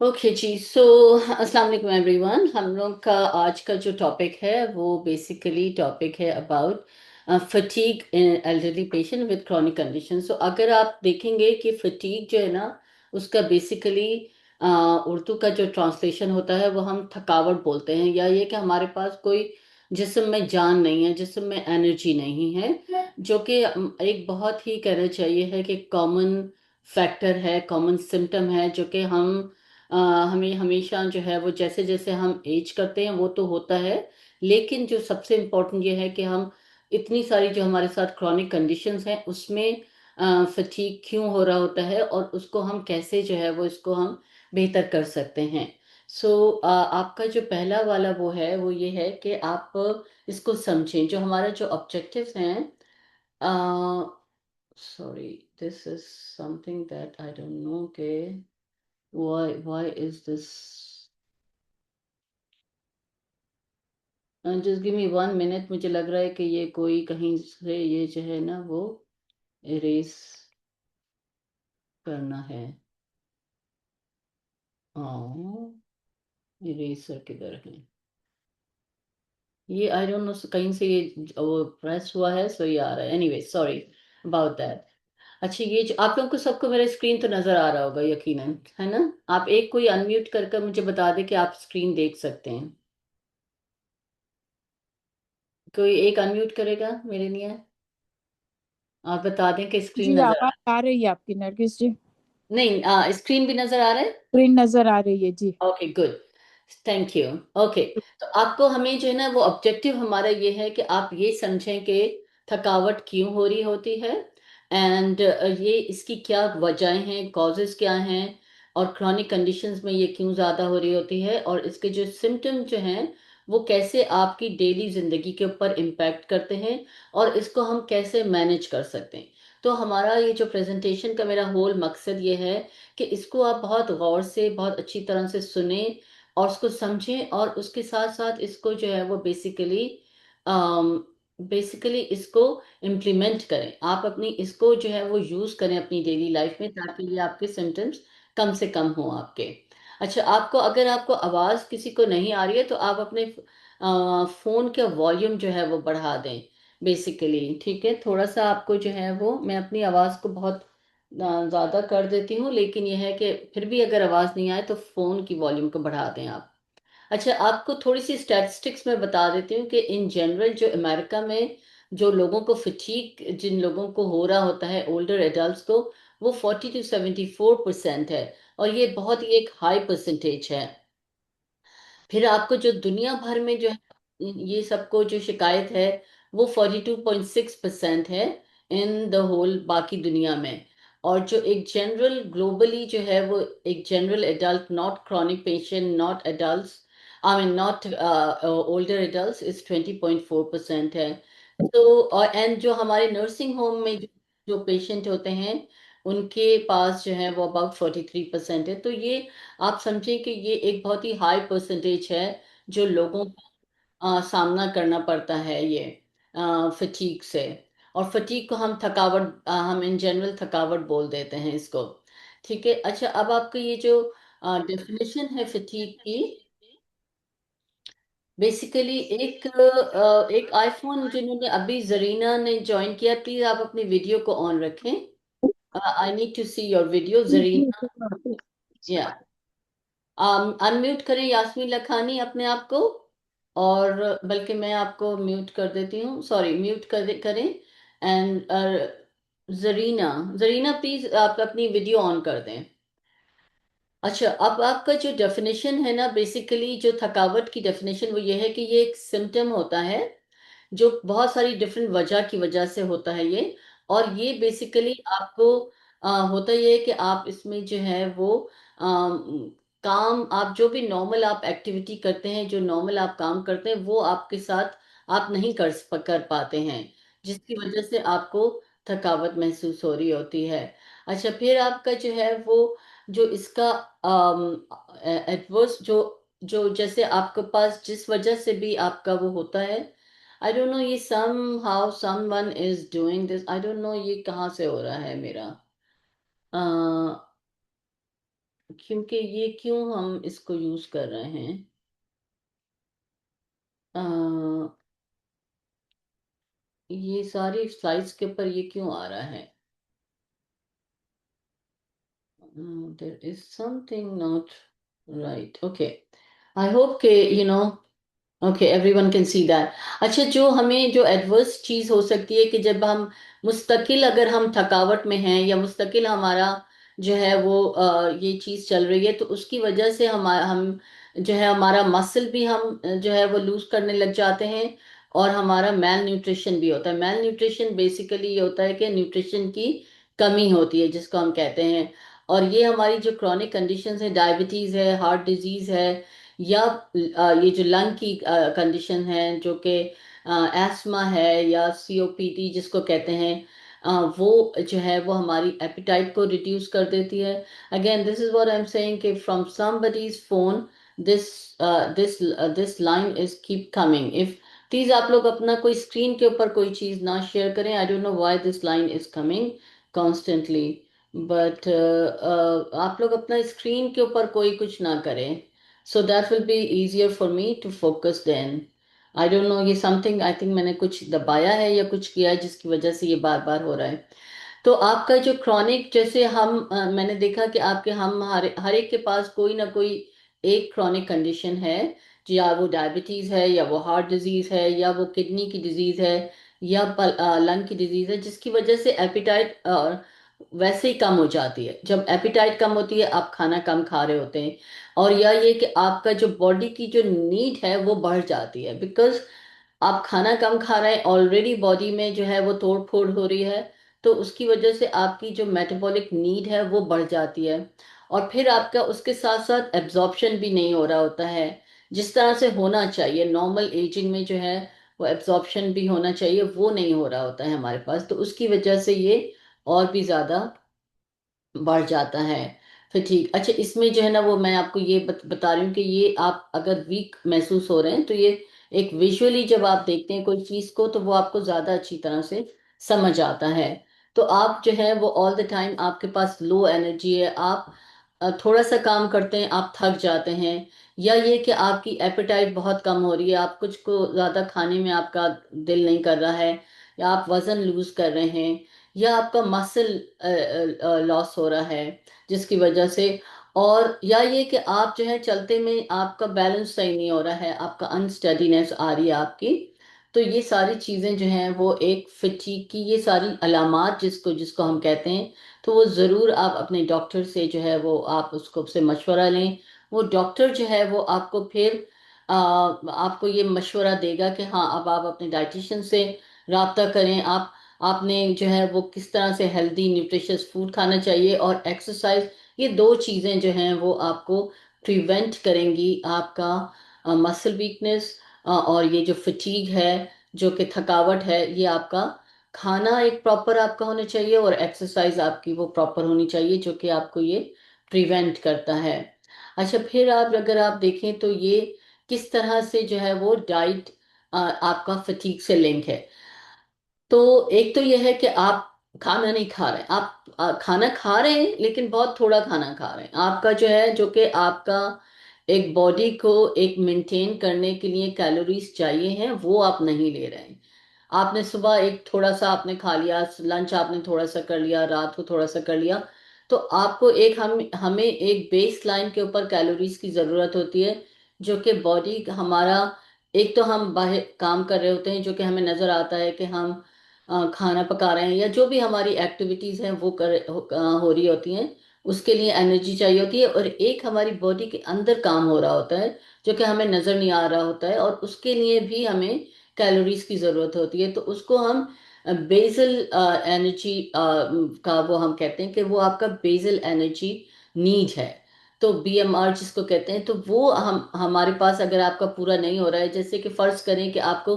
Okay जी। सो अस्सलाम वालेकुम everyone. हम लोग का आज का जो टॉपिक है वो बेसिकली टॉपिक है about fatigue in elderly patient with chronic condition. So अगर आप देखेंगे कि फटीग जो है ना, उसका बेसिकली उर्दू का जो ट्रांसलेशन होता है वो हम थकावट बोलते हैं, या ये कि हमारे पास कोई जिस्म में जान नहीं है, जिस्म में एनर्जी नहीं है, जो कि एक बहुत ही कहना चाहिए है कि कॉमन फैक्टर है, कॉमन सिम्टम है, जो कि अ, हमें हमेशा जो है वो जैसे जैसे हम एज करते हैं वो तो होता है। लेकिन जो सबसे इम्पोर्टेंट ये है कि हम इतनी सारी जो हमारे साथ क्रॉनिक कंडीशंस हैं उसमें फटीग क्यों हो रहा होता है, और उसको हम कैसे जो है वो इसको हम बेहतर कर सकते हैं। सो आपका जो पहला वाला वो है वो ये है कि आप इसको समझें, जो हमारा जो ऑब्जेक्टिव्स हैं। Sorry, this is something that I don't know के why is this? Just give me 1 minute. मुझे लग रहा है कि ये कोई कहीं से ये जो है ना वो इरेज करना है। हाँ, इरेजर किधर है? ये आई डोंट नो, कहीं से ये वो प्रेस हुआ है, सो ये आ रहा है। Anyway, sorry about that. अच्छा, ये जो आप लोगों को सबको मेरा स्क्रीन तो नजर आ रहा होगा यकीनन, है ना? आप एक कोई अनम्यूट कर मुझे बता दे कि आप स्क्रीन देख सकते हैं। कोई एक अनम्यूट करेगा मेरे लिए? आप बता दें कि जी, स्क्रीन नजर आवाज आ रही है आपकी नरगिस जी। नहीं, स्क्रीन भी नजर आ रहा है। स्क्रीन नजर आ रही है जी। Okay, good. Thank you. Okay, तो आपको हमें जो है ना वो ऑब्जेक्टिव हमारा ये है कि आप ये समझें कि थकावट क्यों हो रही होती है, एंड ये इसकी क्या वजहें हैं, कॉजेस क्या हैं, और क्रॉनिक कंडीशंस में ये क्यों ज़्यादा हो रही होती है, और इसके जो सिम्टम जो हैं वो कैसे आपकी डेली ज़िंदगी के ऊपर इम्पैक्ट करते हैं, और इसको हम कैसे मैनेज कर सकते हैं। तो हमारा ये जो प्रेजेंटेशन का मेरा होल मकसद ये है कि इसको आप बहुत गौर से, बहुत अच्छी तरह से सुने और उसको समझें, और उसके साथ साथ इसको जो है वो बेसिकली इसको इम्प्लीमेंट करें। आप अपनी इसको जो है वो यूज़ करें अपनी डेली लाइफ में, ताकि ये आपके सिम्टम्स कम से कम हो आपके। अच्छा, आपको अगर आपको आवाज़ किसी को नहीं आ रही है तो आप अपने फ़ोन का वॉल्यूम जो है वो बढ़ा दें बेसिकली। ठीक है, थोड़ा सा आपको जो है वो, मैं अपनी आवाज़ को बहुत ज़्यादा कर देती हूँ, लेकिन यह है कि फिर भी अगर आवाज़ नहीं आए तो फ़ोन की वॉल्यूम को बढ़ा दें आप। अच्छा, आपको थोड़ी सी स्टैटिस्टिक्स में बता देती हूँ कि इन जनरल जो अमेरिका में जो लोगों को फटीग, जिन लोगों को हो रहा होता है, ओल्डर एडल्ट्स को, वो 40 to 74% है, और ये बहुत ही एक हाई परसेंटेज है। फिर आपको जो दुनिया भर में जो है ये सबको जो शिकायत है वो 42.6% है इन द होल बाकी दुनिया में। और जो एक जनरल ग्लोबली जो है वो एक general adult, not chronic patient, not adults, I mean not older adults, is 20.4% है। तो और एंड जो हमारे नर्सिंग होम में जो पेशेंट होते हैं उनके पास जो है वो अबाउट 43% है। तो ये आप समझें कि ये एक बहुत ही हाई परसेंटेज है जो लोगों को सामना करना पड़ता है ये फटीक से। और फटीक को हम थकावट, हम इन जनरल थकावट बोल देते हैं इसको। ठीक है। अच्छा, अब आपको ये जो डेफिनेशन है फटीक की, बेसिकली एक आईफोन जिन्होंने अभी जरीना ने ज्वाइन किया, प्लीज आप अपनी वीडियो को ऑन रखें। I need to see your video Zarina. या अनम्यूट करें यास्मीन लखानी अपने आप को, और बल्कि मैं आपको म्यूट कर देती हूँ, सॉरी म्यूट करें। एंड जरीना, जरीना प्लीज आप अपनी वीडियो ऑन कर दें। अच्छा, अब आपका जो डेफिनेशन है ना, बेसिकली जो थकावट की डेफिनेशन वो ये है कि ये एक सिम्टम होता है जो बहुत सारी डिफरेंट वजह की वजह से होता है ये। और ये बेसिकली आपको होता ये है कि आप इसमें जो है वो काम, आप जो भी नॉर्मल आप एक्टिविटी करते हैं, जो नॉर्मल आप काम करते हैं, वो आपके साथ आप नहीं कर पाते हैं, जिसकी वजह से आपको थकावट महसूस हो रही होती है। अच्छा, फिर आपका जो है वो जो इसका एडवर्स जो जो जैसे आपके पास जिस वजह से भी आपका वो होता है, आई डोंट नो, ये somehow someone is doing this, I don't know ये कहाँ से हो रहा है मेरा। क्योंकि ये क्यों हम इसको यूज कर रहे हैं? अ, ये सारी स्लाइड्स के ऊपर ये क्यों आ रहा है? There is something not right. Okay, I hope के okay everyone can see that. अच्छा, जो हमें जो एडवर्स चीज हो सकती है कि जब हम मुस्तकिल, अगर हम थकावट में हैं या मुस्तकिल हमारा जो है वो ये चीज चल रही है, तो उसकी वजह से हम जो है हमारा मसल भी हम जो है वो लूज करने लग जाते हैं। और हमारा मेल न्यूट्रिशन भी होता है। मेल न्यूट्रिशन बेसिकली ये होता है कि न्यूट्रिशन की कमी होती है, जिसको हम कहते हैं। और ये हमारी जो क्रॉनिक कंडीशंस है, डायबिटीज है, हार्ट डिजीज है, या ये जो लंग की कंडीशन है, जो कि एस्मा है या सीओपीडी जिसको कहते हैं, वो जो है वो हमारी एपिटाइट को रिड्यूस कर देती है। Again this is what I am saying कि from somebody's phone this this this line is keep coming. If please आप लोग अपना कोई स्क्रीन के ऊपर कोई चीज ना शेयर करें। I don't know why this line is coming constantly, but आप लोग अपना स्क्रीन के ऊपर कोई कुछ ना करें, so that will be easier for me to focus then. I don't know, ये something I think मैंने कुछ दबाया है या कुछ किया है जिसकी वजह से ये बार बार हो रहा है। तो आपका जो क्रॉनिक, जैसे हम मैंने देखा कि आपके हम हर एक के पास कोई ना कोई एक क्रॉनिक कंडीशन है। या वो डायबिटीज है, या वो हार्ट डिजीज है, या वो किडनी की डिजीज है, या लंग की डिजीज है, जिसकी वजह से एपिटाइट वैसे ही कम हो जाती है। जब एपिटाइट कम होती है, आप खाना कम खा रहे होते हैं। और या ये कि आपका जो बॉडी की जो नीड है वो बढ़ जाती है, बिकॉज आप खाना कम खा रहे हैं, ऑलरेडी बॉडी में जो है वो तोड़ फोड़ हो रही है। तो उसकी वजह से आपकी जो मेटाबॉलिक नीड है वो बढ़ जाती है। और फिर आपका उसके साथ साथ एब्जॉर्प्शन भी नहीं हो रहा होता है जिस तरह से होना चाहिए। नॉर्मल एजिंग में जो है वो एब्जॉर्प्शन भी होना चाहिए, वो नहीं हो रहा होता है हमारे पास। तो उसकी वजह से ये और भी ज्यादा बढ़ जाता है। फिर ठीक, अच्छा, इसमें जो है ना वो मैं आपको ये बता रही हूँ कि ये आप अगर वीक महसूस हो रहे हैं, तो ये एक विजुअली जब आप देखते हैं कोई चीज को, तो वो आपको ज्यादा अच्छी तरह से समझ आता है। तो आप जो है वो ऑल द टाइम आपके पास लो एनर्जी है, आप थोड़ा सा काम करते हैं आप थक जाते हैं। या ये कि आपकी एपेटाइट बहुत कम हो रही है, आप कुछ को ज्यादा खाने में आपका दिल नहीं कर रहा है, या आप वजन लूज कर रहे हैं, या आपका मसल लॉस हो रहा है जिसकी वजह से। और या ये कि आप जो है चलते में आपका बैलेंस सही नहीं हो रहा है, आपका अनस्टेडीनेस आ रही है आपकी। तो ये सारी चीजें जो हैं वो एक फिटीग की, ये सारी अलामात जिसको जिसको हम कहते हैं। तो वो जरूर आप अपने डॉक्टर से जो है वो आप उसको से मशवरा लें। वो डॉक्टर जो है वो आपको फिर आपको ये मशवरा देगा कि हाँ, अब आप अपने डाइटिशियन से राब्ता करें। आप आपने जो है वो किस तरह से हेल्दी न्यूट्रिशियस फूड खाना चाहिए, और एक्सरसाइज, ये दो चीज़ें जो हैं वो आपको प्रिवेंट करेंगी आपका मसल वीकनेस और ये जो फटीग है, जो कि थकावट है। ये आपका खाना एक प्रॉपर आपका होना चाहिए, और एक्सरसाइज आपकी वो प्रॉपर होनी चाहिए, जो कि आपको ये प्रिवेंट करता है। अच्छा, फिर आप अगर आप देखें तो ये किस तरह से जो है वो डाइट आपका फटीग से लिंक है। तो एक तो यह है कि आप खाना नहीं खा रहे हैं, आप खाना खा रहे हैं लेकिन बहुत थोड़ा खाना खा रहे हैं। आपका जो है, जो कि आपका एक बॉडी को एक मेंटेन करने के लिए कैलोरीज चाहिए हैं, वो आप नहीं ले रहे हैं। आपने सुबह एक थोड़ा सा आपने खा लिया, लंच आपने थोड़ा सा कर लिया, रात को थोड़ा सा कर लिया। तो आपको एक हमें एक बेस लाइन के ऊपर कैलोरीज की जरूरत होती है, जो कि बॉडी हमारा, एक तो हम बाहर काम कर रहे होते हैं, जो कि हमें नजर आता है कि हम खाना पका रहे हैं, या जो भी हमारी एक्टिविटीज हैं वो हो रही होती हैं, उसके लिए एनर्जी चाहिए होती है। और एक हमारी बॉडी के अंदर काम हो रहा होता है, जो कि हमें नजर नहीं आ रहा होता है, और उसके लिए भी हमें कैलोरीज की जरूरत होती है। तो उसको हम बेसल एनर्जी का वो हम कहते हैं कि वो आपका बेसल एनर्जी नीड है। तो बीएमआर जिसको कहते हैं, तो वो हम हमारे पास अगर आपका पूरा नहीं हो रहा है, जैसे कि फर्ज करें कि आपको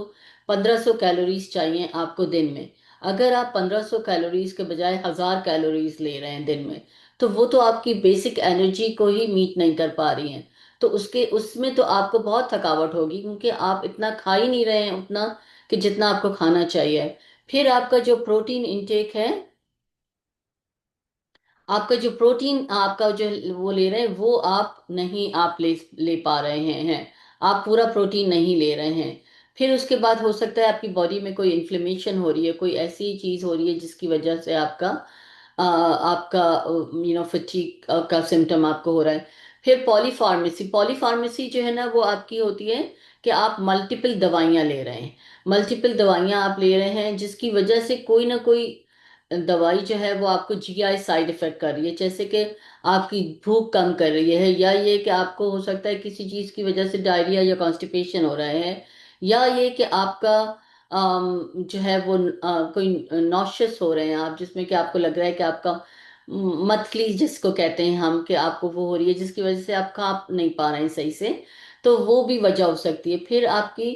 1500 कैलोरीज चाहिए आपको दिन में। अगर आप 1500 कैलोरीज के बजाय 1000 कैलोरीज ले रहे हैं दिन में, तो वो तो आपकी बेसिक एनर्जी को ही मीट नहीं कर पा रही हैं। तो उसके उसमें तो आपको बहुत थकावट होगी, क्योंकि आप इतना खा ही नहीं रहे हैं उतना कि जितना आपको खाना चाहिए। फिर आपका जो प्रोटीन इंटेक है, आपका जो प्रोटीन आपका जो वो ले रहे हैं वो आप नहीं आप ले ले पा रहे हैं आप पूरा प्रोटीन नहीं ले रहे हैं। फिर उसके बाद हो सकता है आपकी बॉडी में कोई इन्फ्लेमेशन हो रही है, कोई ऐसी चीज हो रही है जिसकी वजह से आपका फटीग का सिम्टम आपको हो रहा है। फिर पॉलीफार्मेसी, पॉलीफार्मेसी जो है ना वो आपकी होती है कि आप मल्टीपल दवाइयाँ ले रहे हैं, मल्टीपल दवाइयाँ आप ले रहे हैं जिसकी वजह से कोई ना कोई दवाई जो है वो आपको जीआई साइड इफेक्ट कर रही है, जैसे कि आपकी भूख कम कर रही है, या ये कि आपको हो सकता है किसी चीज की वजह से डायरिया या कॉन्स्टिपेशन हो रहा है, या ये कि आपका जो है वो कोई नॉशियस हो रहे हैं आप, जिसमें कि आपको लग रहा है कि आपका मतली जिसको कहते हैं हम, कि आपको वो हो रही है जिसकी वजह से आप खा नहीं पा रहे हैं सही से। तो वो भी वजह हो सकती है। फिर आपकी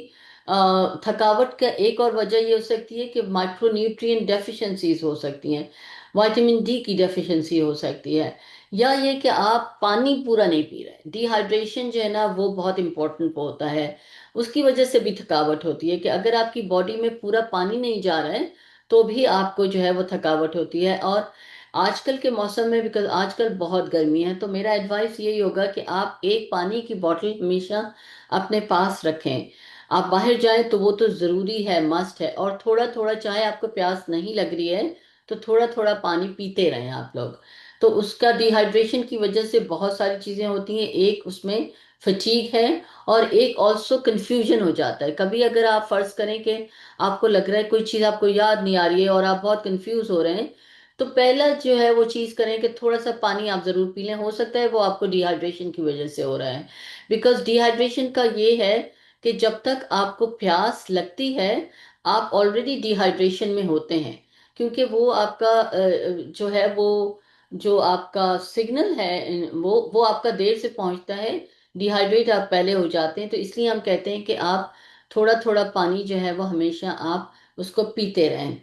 थकावट का एक और वजह ये हो सकती है कि माइक्रोन्यूट्रिएंट डेफिशिएंसीज हो सकती हैं, विटामिन डी की डेफिशिएंसी हो सकती है, या ये कि आप पानी पूरा नहीं पी रहे। डिहाइड्रेशन जो है ना वो बहुत इंपॉर्टेंट होता है, उसकी वजह से भी थकावट होती है कि अगर आपकी बॉडी में पूरा पानी नहीं जा रहा है तो भी आपको जो है वो थकावट होती है। और आजकल के मौसम में, बिकॉज आजकल बहुत गर्मी है, तो मेरा एडवाइस यही होगा कि आप एक पानी की बोतल हमेशा अपने पास रखें। आप बाहर जाएं तो वो तो जरूरी है, मस्ट है, और थोड़ा थोड़ा चाहे आपको प्यास नहीं लग रही है तो थोड़ा थोड़ा पानी पीते रहें आप लोग। तो उसका डिहाइड्रेशन की वजह से बहुत सारी चीजें होती हैं, एक उसमें फटीग है, और एक ऑल्सो कंफ्यूजन हो जाता है। कभी अगर आप फर्ज करें कि आपको लग रहा है कोई चीज आपको याद नहीं आ रही है और आप बहुत कंफ्यूज हो रहे हैं, तो पहला जो है वो चीज करें कि थोड़ा सा पानी आप जरूर पी लें। हो सकता है वो आपको डिहाइड्रेशन की वजह से हो रहा है। बिकॉज डिहाइड्रेशन का ये है कि जब तक आपको प्यास लगती है आप ऑलरेडी डिहाइड्रेशन में होते हैं, क्योंकि वो आपका जो है वो जो आपका सिग्नल है वो आपका देर से पहुंचता है। डिहाइड्रेट आप पहले हो जाते हैं, तो इसलिए हम कहते हैं कि आप थोड़ा थोड़ा पानी जो है वो हमेशा आप उसको पीते रहें।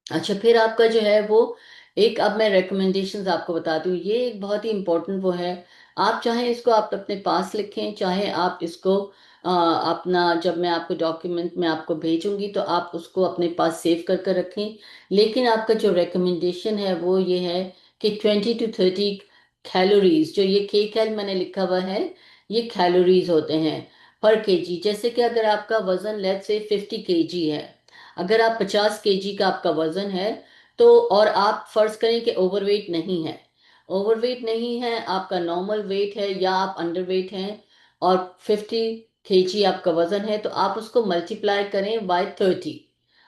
अच्छा, फिर आपका जो है वो एक, अब मैं रिकमेंडेशंस आपको बताती हूँ, ये एक बहुत ही इंपॉर्टेंट वो है। आप चाहे इसको आप अपने पास लिखें, चाहे आप इसको अपना, जब मैं आपको डॉक्यूमेंट में आपको भेजूंगी तो आप उसको अपने पास सेव कर कर रखें। लेकिन आपका जो रिकमेंडेशन है वो ये है कि 20 to 30 कैलोरीज, जो ये के कैल मैंने लिखा हुआ है, ये कैलोरीज होते हैं पर केजी। जैसे कि अगर आपका वजन लेट्स से 50 केजी है, अगर आप 50 केजी का आपका वजन है, तो और आप फर्ज करें कि ओवरवेट नहीं है, ओवरवेट नहीं है, आपका नॉर्मल वेट है या आप अंडरवेट हैं, और 50 केजी आपका वजन है, तो आप उसको मल्टीप्लाई करें बाय 30।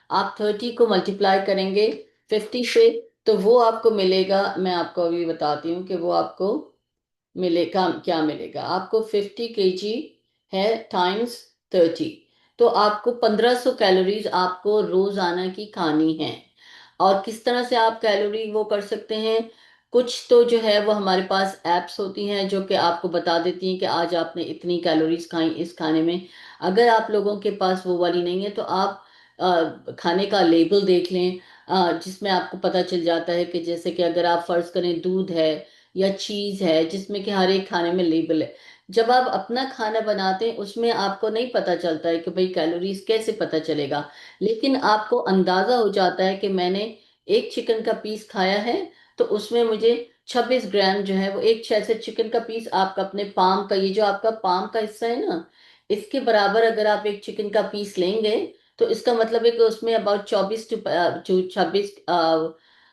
आप 30 को मल्टीप्लाई करेंगे 50 से, तो वो आपको मिलेगा, मैं आपको अभी बताती हूँ कि वो आपको मिलेगा क्या मिलेगा। आपको 50 केजी है टाइम्स 30, तो आपको 1500 कैलोरीज आपको रोजाना की खानी है। और किस तरह से आप कैलोरी वो कर सकते हैं, कुछ तो जो है वो हमारे पास एप्स होती हैं जो कि आपको बता देती हैं कि आज आपने इतनी कैलोरीज खाई इस खाने में। अगर आप लोगों के पास वो वाली नहीं है तो आप खाने का लेबल देख लें, जिसमें आपको पता चल जाता है कि जैसे कि अगर आप फर्ज करें दूध है या चीज है, जिसमें कि हर एक खाने में लेबल है। जब आप अपना खाना बनाते हैं उसमें आपको नहीं पता चलता है कि भाई कैलोरीज कैसे पता चलेगा, लेकिन आपको अंदाजा हो जाता है कि मैंने एक चिकन का पीस खाया है तो उसमें मुझे 26 ग्राम जो है वो, एक ऐसे चिकन का पीस आपका अपने पाम का, ये जो आपका पाम का हिस्सा है ना, इसके बराबर अगर आप एक चिकन का पीस लेंगे तो इसका मतलब है कि उसमें अबाउट 24 to 26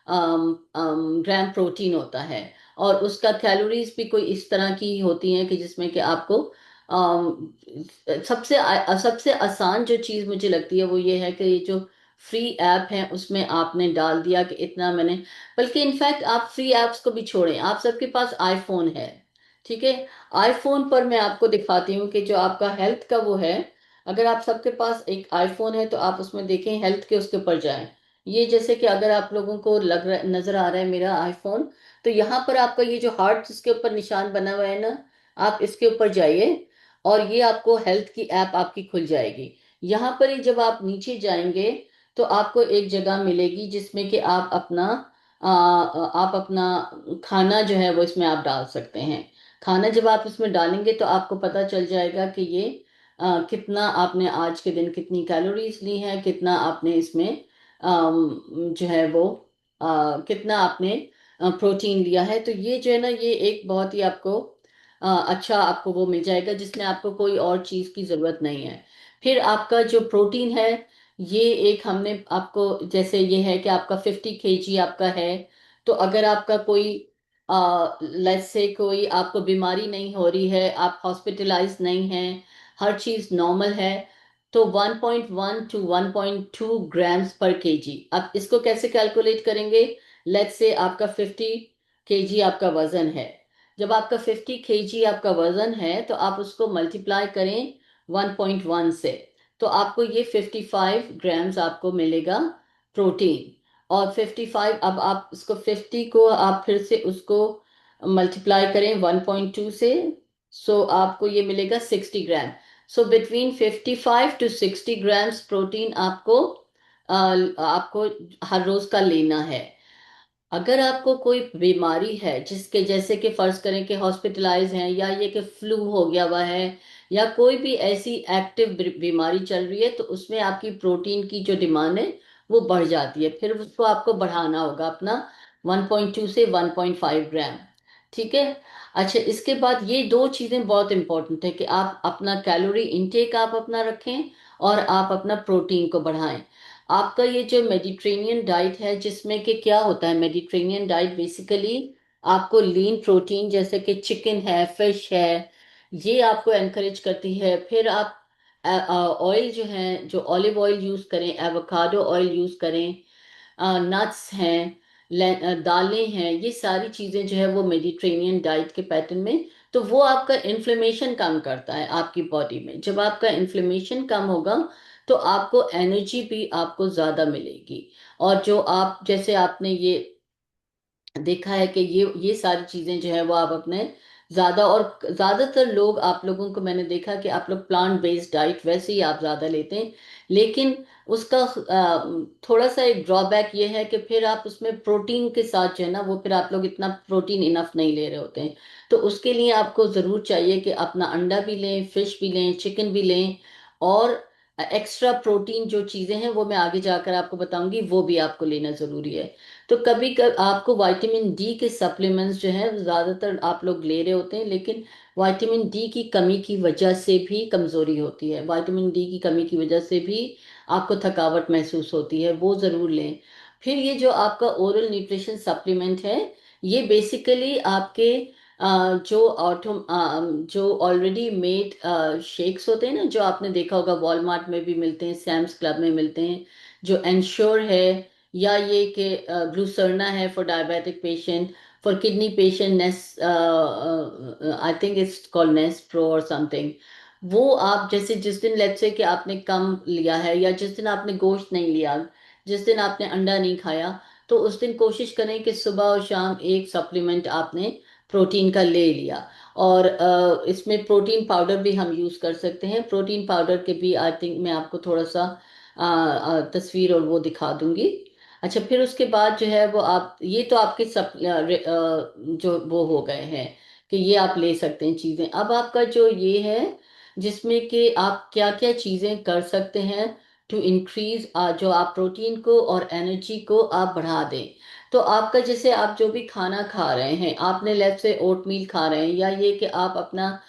ग्राम प्रोटीन होता है। और उसका कैलोरीज भी कोई इस तरह की होती हैं कि जिसमें कि आपको सबसे आसान जो चीज मुझे लगती है वो ये है कि ये जो फ्री ऐप है उसमें आपने डाल दिया कि इतना मैंने, बल्कि इनफैक्ट आप फ्री ऐप्स को भी छोड़ें, आप सबके पास आईफोन है, ठीक है, आईफोन पर मैं आपको दिखाती हूँ कि जो आपका हेल्थ का वो है, अगर आप सबके पास एक आईफोन है तो आप उसमें देखें हेल्थ के उसके ऊपर जाएं। ये जैसे कि अगर आप लोगों को लग रहा नजर आ रहा है मेरा आईफोन, तो यहाँ पर आपका ये जो हार्ट जिसके ऊपर निशान बना हुआ है ना, आप इसके ऊपर जाइए और ये आपको हेल्थ की ऐप आपकी खुल जाएगी। यहाँ पर ही जब आप नीचे जाएंगे तो आपको एक जगह मिलेगी जिसमें कि आप अपना खाना जो है वो इसमें आप डाल सकते हैं। खाना जब आप इसमें डालेंगे तो आपको पता चल जाएगा कि ये कितना आपने आज के दिन कितनी कैलोरीज ली हैं, कितना आपने इसमें जो है वो कितना आपने प्रोटीन लिया है, तो ये जो है ना, ये एक बहुत ही आपको अच्छा आपको वो मिल जाएगा जिसमें आपको कोई और चीज़ की ज़रूरत नहीं है। फिर आपका जो प्रोटीन है, ये एक हमने आपको, जैसे ये है कि आपका 50 kg आपका है, तो अगर आपका कोई लेट्स से कोई आपको बीमारी नहीं हो रही है, आप हॉस्पिटलाइज नहीं हैं, हर चीज़ नॉर्मल है, तो 1.1 टू 1.2 ग्राम्स पर केजी। आप इसको कैसे कैलकुलेट करेंगे? लेट्स से आपका 50 kg आपका वजन है। जब आपका 50 kg आपका वजन है तो आप उसको मल्टीप्लाई करें 1.1 से, तो आपको ये 55 ग्राम्स आपको मिलेगा प्रोटीन। और 55, अब आप इसको 50 को आप फिर से उसको मल्टीप्लाई करें 1.2 से, सो आपको ये मिलेगा 60 gram. So between 55 to 60 grams protein आपको आपको हर रोज का लेना है। अगर आपको कोई बीमारी है जिसके, जैसे कि फर्ज करें कि हॉस्पिटलाइज हैं, या ये कि फ्लू हो गया हुआ है, या कोई भी ऐसी एक्टिव बीमारी चल रही है, तो उसमें आपकी प्रोटीन की जो डिमांड है वो बढ़ जाती है, फिर उसको आपको बढ़ाना होगा अपना 1.2 से 1.5 ग्राम। ठीक है। अच्छा, इसके बाद ये दो चीजें बहुत इंपॉर्टेंट है कि आप अपना कैलोरी इनटेक आप अपना रखें और आप अपना प्रोटीन को बढ़ाएं। आपका ये जो मेडिटेरेनियन डाइट है, जिसमें कि क्या होता है, मेडिटेरेनियन डाइट बेसिकली आपको लीन प्रोटीन जैसे कि चिकन है, फिश है, ये आपको एनकरेज करती है। फिर आप ऑयल जो है, जो ऑलिव ऑयल यूज करें, एवोकाडो ऑयल यूज करें, नट्स हैं, दालें हैं, ये सारी चीजें जो है वो मेडिटेरेनियन डाइट के पैटर्न में, तो वो आपका इन्फ्लेमेशन कम करता है आपकी बॉडी में। जब आपका इन्फ्लेमेशन कम होगा तो आपको एनर्जी भी आपको ज्यादा मिलेगी। और जो आप, जैसे आपने ये देखा है कि ये सारी चीजें जो है वो आप अपने ज्यादा, और ज्यादातर लोग, आप लोगों को मैंने देखा कि आप लोग प्लांट बेस्ड डाइट वैसे ही आप ज्यादा लेते हैं, लेकिन उसका थोड़ा सा एक ड्रॉबैक ये है कि फिर आप उसमें प्रोटीन के साथ जो है ना, वो फिर आप लोग इतना प्रोटीन इनफ नहीं ले रहे होते हैं। तो उसके लिए आपको जरूर चाहिए कि अपना अंडा भी लें, फिश भी लें, चिकन भी लें, और एक्स्ट्रा प्रोटीन जो चीजें हैं वो मैं आगे जाकर आपको बताऊंगी, वो भी आपको लेना जरूरी है। तो कभी कभी आपको विटामिन डी के सप्लीमेंट्स जो हैं ज़्यादातर आप लोग ले रहे होते हैं, लेकिन विटामिन डी की कमी की वजह से भी कमज़ोरी होती है, विटामिन डी की कमी की वजह से भी आपको थकावट महसूस होती है, वो ज़रूर लें। फिर ये जो आपका ओरल न्यूट्रिशन सप्लीमेंट है, ये बेसिकली आपके जो जो ऑलरेडी मेड शेक्स होते हैं ना, जो आपने देखा होगा वॉलमार्ट में भी मिलते हैं, सैम्स क्लब में मिलते हैं, जो एंश्योर है, या ये कि ग्लूसर्ना है for diabetic patient, for kidney patient नेस, I think it's called Nepro or something. वो आप जैसे जिस दिन लेट्स से कि आपने कम लिया है, या जिस दिन आपने गोश्त नहीं लिया, जिस दिन आपने अंडा नहीं खाया, तो उस दिन कोशिश करें कि सुबह और शाम एक सप्लीमेंट आपने प्रोटीन का ले लिया। और इसमें प्रोटीन पाउडर भी हम यूज़ कर सकते हैं। प्रोटीन पाउडर के भी आई थिंक मैं आपको थोड़ा सा तस्वीर और वो दिखा दूंगी। अच्छा, फिर उसके बाद जो है वो आप, ये तो आपके सब जो वो हो गए हैं कि ये आप ले सकते हैं चीज़ें। अब आपका जो ये है, जिसमें कि आप क्या क्या चीज़ें कर सकते हैं टू इंक्रीज, जो आप प्रोटीन को और एनर्जी को आप बढ़ा दें। तो आपका, जैसे आप जो भी खाना खा रहे हैं, आपने लेफ्ट से ओट मील खा रहे हैं, या ये कि आप अपना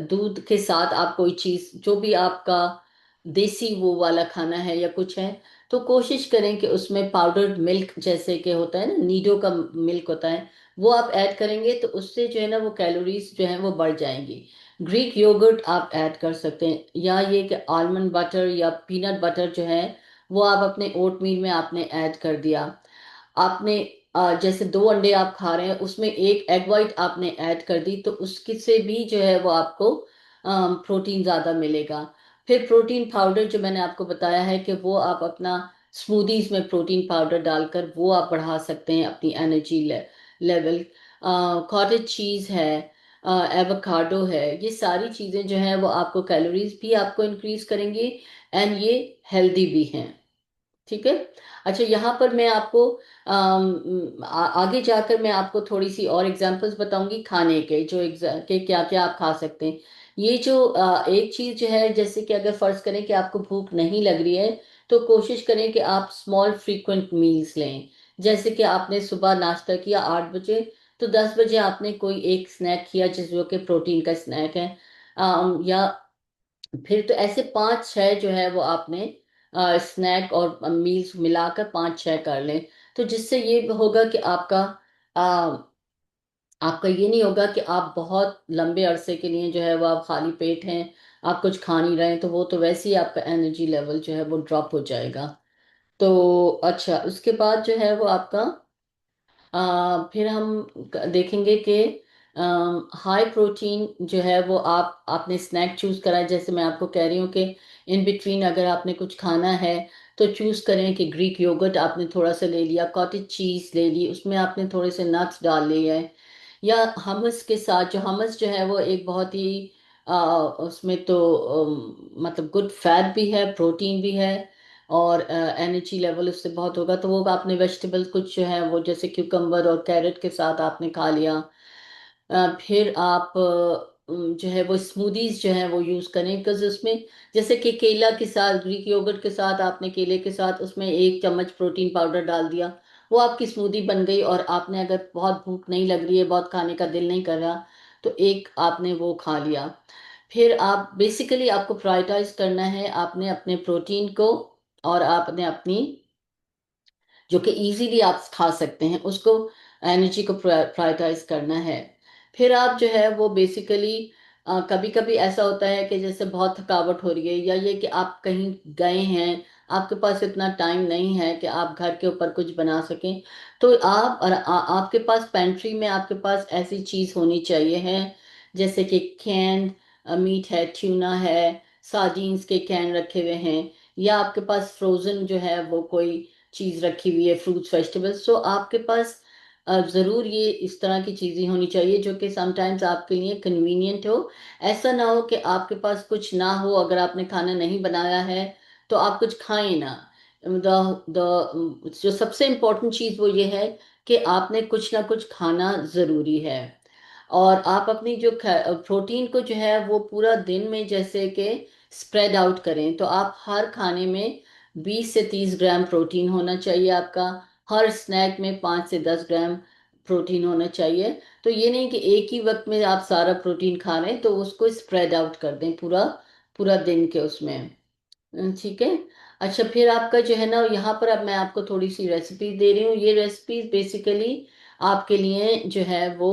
दूध के साथ आप कोई चीज़, जो भी आपका देसी वो वाला खाना है या कुछ है, तो कोशिश करें कि उसमें पाउडर्ड मिल्क, जैसे कि होता है ना, नीडो का मिल्क होता है, वो आप ऐड करेंगे तो उससे जो है ना वो कैलोरीज जो है वो बढ़ जाएंगी। ग्रीक योगर्ट आप ऐड कर सकते हैं, या ये कि आलमंड बटर या पीनट बटर जो है वो आप अपने ओट मील में आपने ऐड कर दिया। आपने जैसे 2 अंडे आप खा रहे हैं, उसमें एक एग वाइट आपने ऐड कर दी, तो उसकी से भी जो है वो आपको प्रोटीन ज़्यादा मिलेगा। फिर प्रोटीन पाउडर जो मैंने आपको बताया है कि वो आप अपना स्मूदीज में प्रोटीन पाउडर डालकर वो आप बढ़ा सकते हैं अपनी एनर्जी लेवल। कॉटेज चीज़ है, एवोकाडो है, ये सारी चीज़ें जो हैं वो आपको कैलोरीज भी आपको इंक्रीज करेंगी, एंड ये हेल्दी भी हैं। ठीक है। अच्छा, यहाँ पर मैं आपको आगे जाकर मैं आपको थोड़ी सी और एग्जांपल्स बताऊंगी खाने के, जो के क्या क्या आप खा सकते हैं। ये जो एक चीज जो है, जैसे कि अगर फर्ज करें कि आपको भूख नहीं लग रही है, तो कोशिश करें कि आप स्मॉल फ्रीक्वेंट मील्स लें। जैसे कि आपने सुबह नाश्ता किया 8 बजे, तो 10 बजे आपने कोई एक स्नैक किया जिस जो कि प्रोटीन का स्नैक है। या फिर तो ऐसे 5-6 जो है वो आपने स्नैक और मील्स मिलाकर 5-6 कर लें। तो जिससे ये होगा कि आपका ये नहीं होगा कि आप बहुत लंबे अरसे के लिए जो है वो आप खाली पेट हैं, आप कुछ खा नहीं रहे हैं, तो वो तो वैसे ही आपका एनर्जी लेवल जो है वो ड्रॉप हो जाएगा। तो अच्छा, उसके बाद जो है वो आपका फिर हम देखेंगे कि हाई प्रोटीन जो है वो आपने स्नैक चूज करा है। जैसे मैं आपको कह रही हूँ कि इन बिटवीन अगर आपने कुछ खाना है तो चूज करें कि ग्रीक योगर्ट आपने थोड़ा सा ले लिया, कॉटेज चीज ले ली, उसमें आपने थोड़े से नट्स डाल लिए हैं। या हमस के साथ, जो हमस जो है वो एक बहुत ही उसमें तो मतलब गुड फैट भी है, प्रोटीन भी है, और एनर्जी लेवल उससे बहुत होगा। तो वो आपने वेजिटेबल्स कुछ जो है वो जैसे क्यूकम्बर और कैरेट के साथ आपने खा लिया। फिर आप जो है वो स्मूदीज जो है वो यूज करें, बिकॉज उसमें जैसे कि केला के साथ, ग्रीक योगर्ट के साथ आपने केले के साथ उसमें 1 चम्मच प्रोटीन पाउडर डाल दिया, वो आपकी स्मूदी बन गई। और आपने अगर बहुत भूख नहीं लग रही है, बहुत खाने का दिल नहीं कर रहा, तो एक आपने वो खा लिया। फिर आप बेसिकली आपको प्रायोरिटाइज करना है आपने अपने प्रोटीन को, और आपने अपनी जो कि इजीली आप खा सकते हैं उसको, एनर्जी को प्रायोरिटाइज करना है। फिर आप जो है वो बेसिकली कभी कभी ऐसा होता है कि जैसे बहुत थकावट हो रही है, या ये कि आप कहीं गए हैं, आपके पास इतना टाइम नहीं है कि आप घर के ऊपर कुछ बना सकें, तो आप और आपके पास पेंट्री में आपके पास ऐसी चीज होनी चाहिए है, जैसे कि कैन मीट है, ट्यूना है, सार्डीन्स के कैन रखे हुए हैं, या आपके पास फ्रोजन जो है वो कोई चीज रखी हुई है, फ्रूट्स वेजिटेबल्स। तो आपके पास जरूर ये इस तरह की चीजें होनी चाहिए जो कि समटाइम्स आपके लिए कन्वीनियंट हो। ऐसा ना हो कि आपके पास कुछ ना हो, अगर आपने खाना नहीं बनाया है तो आप कुछ खाएं ना। द जो सबसे इम्पोर्टेंट चीज वो ये है कि आपने कुछ ना कुछ खाना जरूरी है। और आप अपनी जो प्रोटीन को जो है वो पूरा दिन में जैसे कि स्प्रेड आउट करें, तो आप हर खाने में 20 से 30 ग्राम प्रोटीन होना चाहिए आपका। हर स्नैक में 5 से 10 ग्राम प्रोटीन होना चाहिए। तो ये नहीं कि एक ही वक्त में आप सारा प्रोटीन खा रहे हैं, तो उसको स्प्रेड आउट कर दें पूरा पूरा दिन के उसमें। ठीक है। अच्छा, फिर आपका जो है ना, यहाँ पर अब मैं आपको थोड़ी सी रेसिपी दे रही हूँ। ये रेसिपीज बेसिकली आपके लिए जो है वो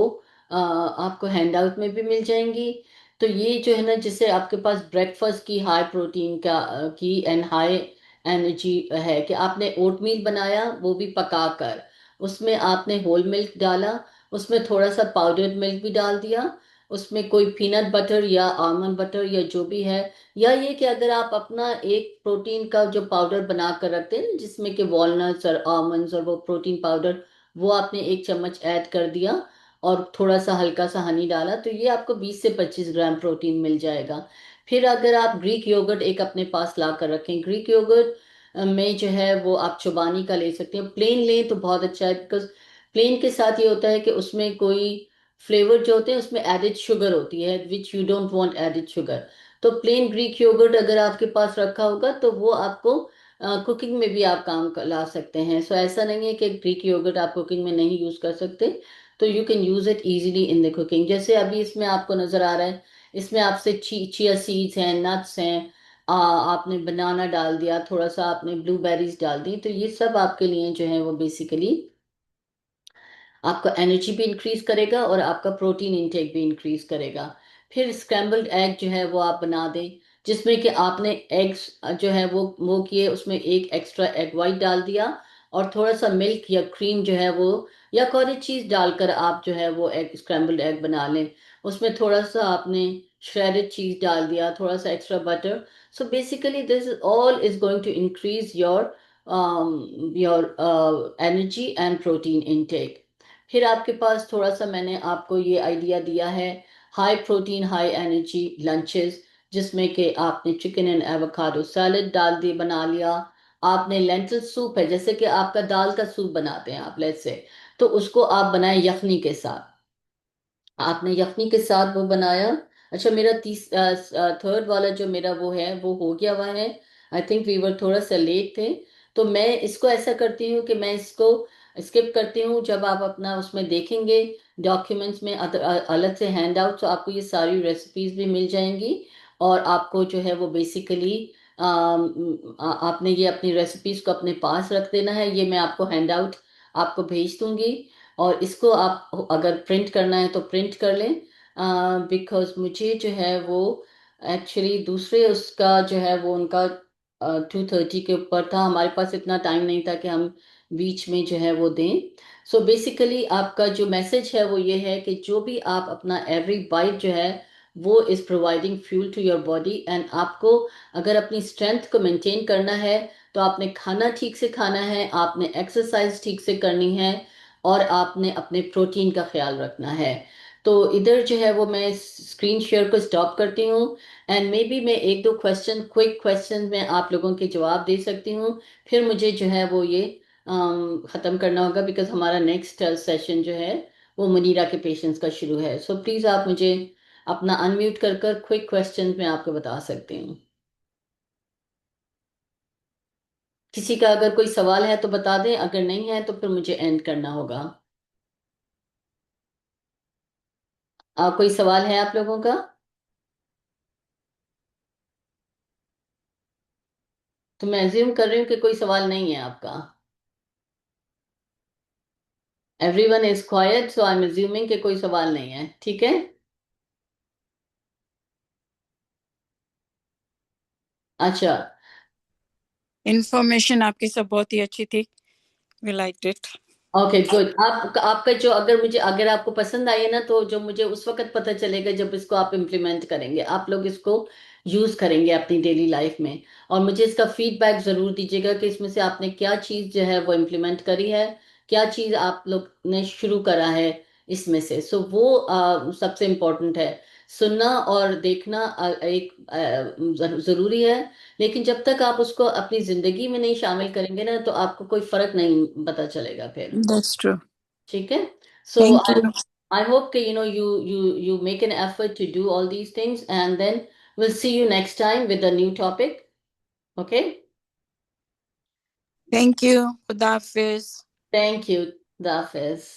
आपको हैंडआउट में भी मिल जाएंगी। तो ये जो है ना, जैसे आपके पास ब्रेकफास्ट की हाई प्रोटीन का की एंड हाई एनर्जी है, कि आपने ओटमील बनाया वो भी पका कर, उसमें आपने होल मिल्क डाला, उसमें थोड़ा सा पाउडर्ड मिल्क भी डाल दिया, उसमें कोई पीनट बटर या आलमंड बटर या जो भी है, या ये कि अगर आप अपना एक प्रोटीन का जो पाउडर बना कर रखते हैं ना, जिसमें कि वॉलनट्स और आलमंड्स और वो प्रोटीन पाउडर, वो आपने 1 चम्मच ऐड कर दिया और थोड़ा सा हल्का सा हनी डाला, तो ये आपको 20 से 25 ग्राम प्रोटीन मिल जाएगा। फिर अगर आप ग्रीक योगर्ट एक अपने पास ला कर रखें, ग्रीक योगर्ट में जो है वो आप चुबानी का ले सकते हैं, प्लेन लें तो बहुत अच्छा है, बिकॉज प्लेन के साथ ये होता है कि उसमें कोई फ्लेवर जो होते हैं उसमें एडिड शुगर होती है, which you don't want added sugar. तो प्लेन ग्रीक योगर्ट अगर आपके पास रखा होगा तो वो आपको कुकिंग में भी आप ला सकते हैं। सो ऐसा नहीं है कि ग्रीक योगर्ट आप कुकिंग में नहीं यूज कर सकते, तो you can use it easily in the cooking. जैसे अभी इसमें आपको नजर आ रहा है, इसमें आपसे चिया सीड्स हैं, नट्स हैं, आपने बनाना डाल दिया, थोड़ा सा आपने ब्लूबेरीज डाल दी, तो ये सब आपके लिए जो है वो बेसिकली आपका एनर्जी भी इंक्रीज करेगा और आपका प्रोटीन इंटेक भी इंक्रीज करेगा। फिर स्क्रैम्बल्ड एग जो है वो आप बना दें, जिसमें कि आपने एग्स जो है वो किए, उसमें एक एक्स्ट्रा एग वाइट डाल दिया, और थोड़ा सा मिल्क या क्रीम जो है वो, या कोई चीज़ डालकर आप जो है वो एग स्क्रैम्बल्ड एग बना लें। उसमें थोड़ा सा आपने श्रेडेड चीज़ डाल दिया, थोड़ा सा extra butter. So basically this all is going to increase your energy and protein intake. फिर आपके पास थोड़ा सा मैंने आपको ये आइडिया दिया है, high protein high energy lunches, जिसमें कि आपने चिकन एंड एवोकाडो सैलेड डाल दिए, बना लिया। आपने लेंटिल सूप है, जैसे कि आपका दाल का सूप बनाते हैं आप, लेट्स से, तो उसको आप बनाएं यखनी के साथ। आपने यखनी के साथ वो बनाया। अच्छा, मेरा थर्ड वाला जो मेरा वो है वो हो गया हुआ है। आई थिंक वी वर थोड़ा सा लेट थे। तो मैं इसको ऐसा करती हूँ कि मैं इसको स्किप करती हूँ। जब आप अपना उसमें देखेंगे डॉक्यूमेंट्स में अलग से हैंड आउट, तो आपको ये सारी रेसिपीज भी मिल जाएंगी। और आपको जो है वो बेसिकली आपने ये अपनी रेसिपीज को अपने पास रख देना है। ये मैं आपको हैंड आउट आपको भेज दूंगी। और इसको आप अगर प्रिंट करना है तो प्रिंट कर लें, बिकॉज मुझे जो है वो एक्चुअली दूसरे उसका जो है वो उनका 2:30 के ऊपर था। हमारे पास इतना टाइम नहीं था कि हम बीच में जो है वो दें। सो बेसिकली आपका जो मैसेज है वो ये है कि जो भी आप अपना एवरी बाइट जो है वो is providing fuel to your body. And आपको अगर अपनी स्ट्रेंथ को मेंटेन करना है तो आपने खाना ठीक से खाना है, आपने एक्सरसाइज ठीक से करनी है, और आपने अपने प्रोटीन का ख्याल रखना है। तो इधर जो है वो मैं स्क्रीन शेयर को स्टॉप करती हूँ। एंड मे बी मैं एक दो क्वेश्चन, क्विक क्वेश्चन में आप लोगों के जवाब दे सकती हूँ। फिर मुझे जो है वो ये ख़त्म करना होगा, बिकॉज हमारा नेक्स्ट सेशन जो है वो मुनीरा के पेशेंट्स का शुरू है। सो प्लीज़ आप मुझे अपना अनम्यूट कर कर क्विक क्वेश्चन में आपको बता सकती हूँ। किसी का अगर कोई सवाल है तो बता दें, अगर नहीं है तो फिर मुझे एंड करना होगा। कोई सवाल है आप लोगों का? तो मैं अज्यूम कर रही हूँ कि कोई सवाल नहीं है आपका। Everyone is quite, so I am assuming कि कोई सवाल नहीं है। ठीक है। अच्छा। इंफॉर्मेशन आपकी सब बहुत ही अच्छी थी। We liked it. Okay good. आप आपका जो, अगर मुझे, अगर आपको पसंद आई है ना, तो जो मुझे उस वक्त पता चलेगा जब इसको आप इम्प्लीमेंट करेंगे, आप लोग इसको यूज करेंगे अपनी डेली लाइफ में। और मुझे इसका फीडबैक जरूर दीजिएगा कि इसमें से आपने क्या चीज जो है वो इम्प्लीमेंट करी है, क्या चीज आप लोग ने शुरू करा है इसमें से। सो वो सबसे इम्पोर्टेंट है। सुनना और देखना एक जरूरी है, लेकिन जब तक आप उसको अपनी जिंदगी में नहीं शामिल करेंगे ना, तो आपको कोई फर्क नहीं पता चलेगा फिर। That's true. ठीक है। So thank you. I hope कि you make an effort to do all these things, and then we'll see you next time with a new topic. Okay. Thank you. खुदा हाफिज। Thank you. Dafis.